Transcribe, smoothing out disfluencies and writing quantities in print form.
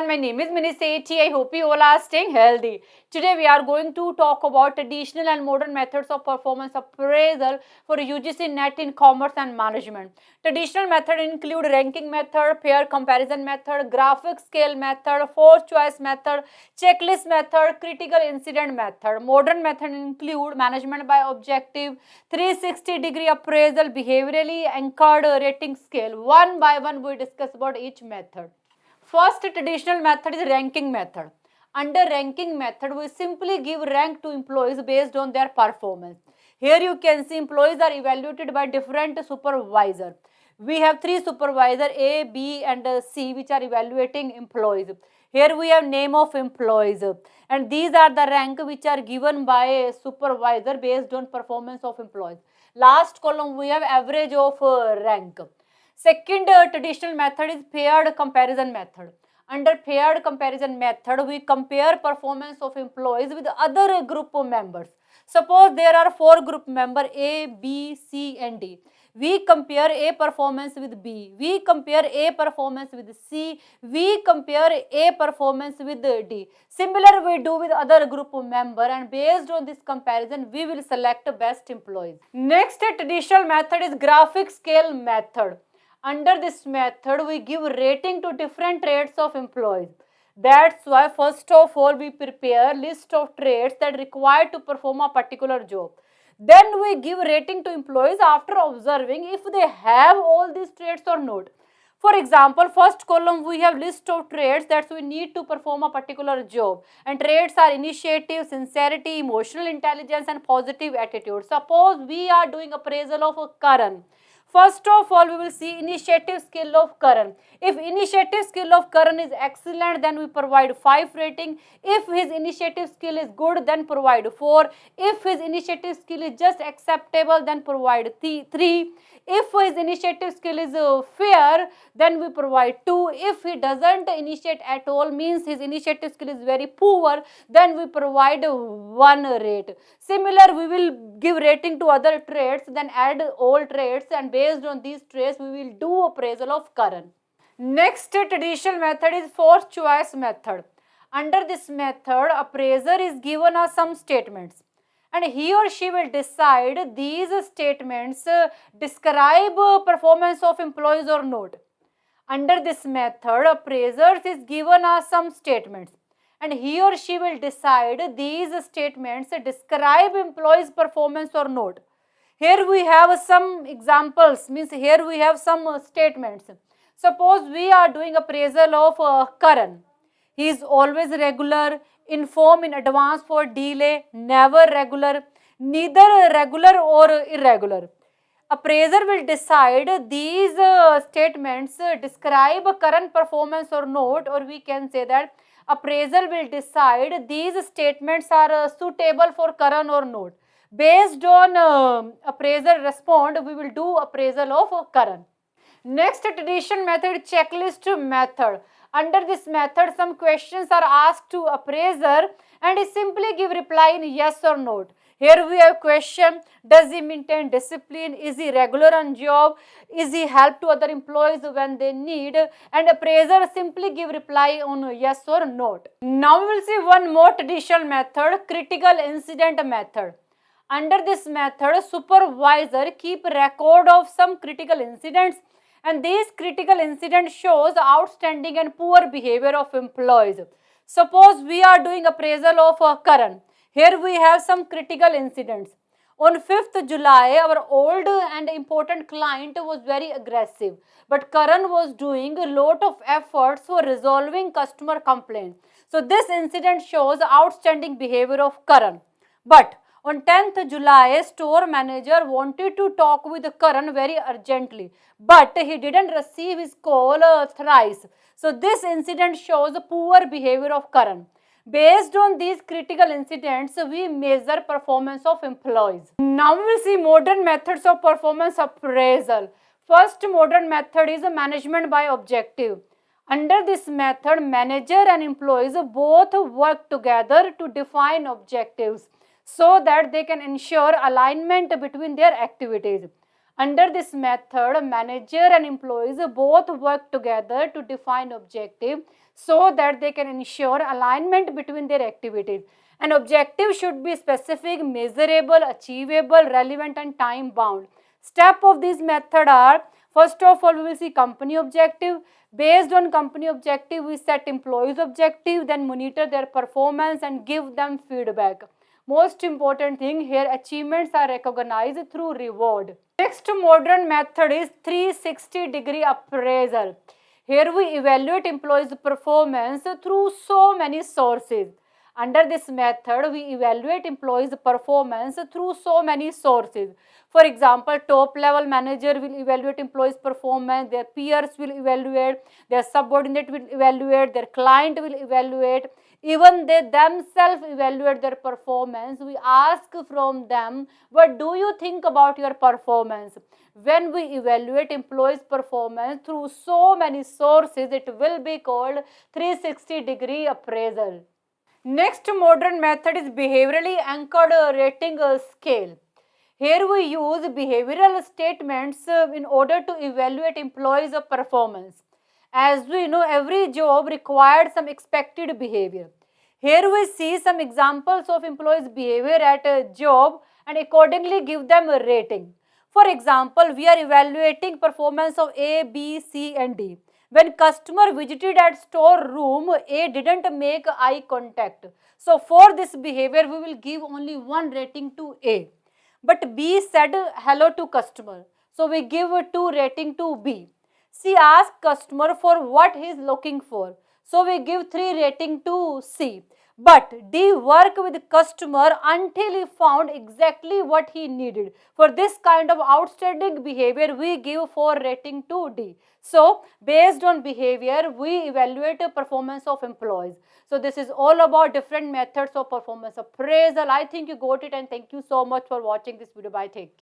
everyone, my name is Minisethi. I hope you all are staying healthy. Today we are going to talk about traditional and modern methods of performance appraisal for UGC Net in commerce and management. Traditional method include ranking method, pair comparison method, graphic scale method, force choice method, checklist method, critical incident method. Modern method include management by objective, 360-degree appraisal, behaviorally anchored rating scale. One by one we discuss about each method. First traditional method is ranking method. Under ranking method, we simply give rank to employees based on their performance. Here you can see employees are evaluated by different supervisor. We have three supervisor A, B and C which are evaluating employees. Here we have name of employees and these are the rank which are given by a supervisor based on performance of employees. Last column we have average of rank. Second traditional method is paired comparison method. Under paired comparison method, we compare performance of employees with other group members. Suppose there are four group members A, B, C and D. We compare A performance with B. We compare A performance with C. We compare A performance with D. Similar we do with other group member, and based on this comparison, we will select best employees. Next traditional method is graphic scale method. Under this method, we give rating to different traits of employees. That's why first of all we prepare list of traits that required to perform a particular job. Then we give rating to employees after observing if they have all these traits or not. For example, first column we have list of traits that we need to perform a particular job, and traits are initiative, sincerity, emotional intelligence and positive attitude. Suppose we are doing appraisal of Karan. First of all, we will see initiative skill of Karan. If initiative skill of Karan is excellent, then we provide 5 rating. If his initiative skill is good, then provide 4. If his initiative skill is just acceptable, then provide 3. If his initiative skill is fair, then we provide 2. If he doesn't initiate at all, means his initiative skill is very poor, then we provide 1 rate. Similar, we will give rating to other traits, then add all traits, and based on these traits, we will do appraisal of Karan. Next traditional method is force choice method. Under this method, appraiser is given us some statements, and he or she will decide these statements describe performance of employees or not. Under this method, appraiser is given us some statements, and he or she will decide these statements describe employees' performance or not. Here we have some examples, means here we have some statements. Suppose we are doing appraisal of Karan. He is always regular, inform in advance for delay, never regular, neither regular or irregular. Appraiser will decide these statements describe current performance or not, or we can say that appraisal will decide these statements are suitable for Karan or not. Based on appraiser respond, we will do appraisal of Karan. Next traditional method, checklist method. Under this method, some questions are asked to appraiser and he simply give reply in yes or no. Here we have question, does he maintain discipline, is he regular on job, is he help to other employees when they need, and appraiser simply give reply on yes or no. Now we will see one more traditional method, critical incident method. Under this method, supervisor keep record of some critical incidents, and these critical incidents shows outstanding and poor behavior of employees. Suppose we are doing appraisal of Karan. Here we have some critical incidents. On 5th July, our old and important client was very aggressive, but Karan was doing a lot of efforts for resolving customer complaints. So this incident shows outstanding behavior of Karan. But on 10th July, store manager wanted to talk with Karan very urgently, but he didn't receive his call thrice. So this incident shows poor behavior of Karan. Based on these critical incidents, we measure performance of employees. Now we will see modern methods of performance appraisal. First modern method is management by objective. Under this method, manager and employees both work together to define objectives so that they can ensure alignment between their activities. Under this method, manager and employees both work together to define objective so that they can ensure alignment between their activities. An objective should be specific, measurable, achievable, relevant and time bound. Step of this method are, first of all, we will see company objective. Based on company objective, we set employees objective, then monitor their performance and give them feedback. Most important thing here, achievements are recognized through reward. Next modern method is 360-degree appraisal. Here we evaluate employees' performance through so many sources. Under this method, we evaluate employees' performance through so many sources. For example, top level manager will evaluate employees' performance, their peers will evaluate, their subordinate will evaluate, their client will evaluate, even they themselves evaluate their performance. We ask from them, what do you think about your performance? When we evaluate employees' performance through so many sources, it will be called 360-degree appraisal. Next modern method is behaviorally anchored rating scale. Here we use behavioral statements in order to evaluate employees' performance. As we know, every job required some expected behavior. Here we see some examples of employees' behavior at a job and accordingly give them a rating. For example, we are evaluating performance of A, B, C and D. When customer visited at store room, A didn't make eye contact. So for this behavior, we will give only one rating to A. But B said hello to customer. So we give a 2 rating to B. C asked customer for what he is looking for. So we give 3 rating to C. But D worked with customer until he found exactly what he needed. For this kind of outstanding behavior, we give 4 rating to D. So based on behavior, we evaluate the performance of employees. So this is all about different methods of performance appraisal. I think you got it and thank you so much for watching this video. Bye. Take care.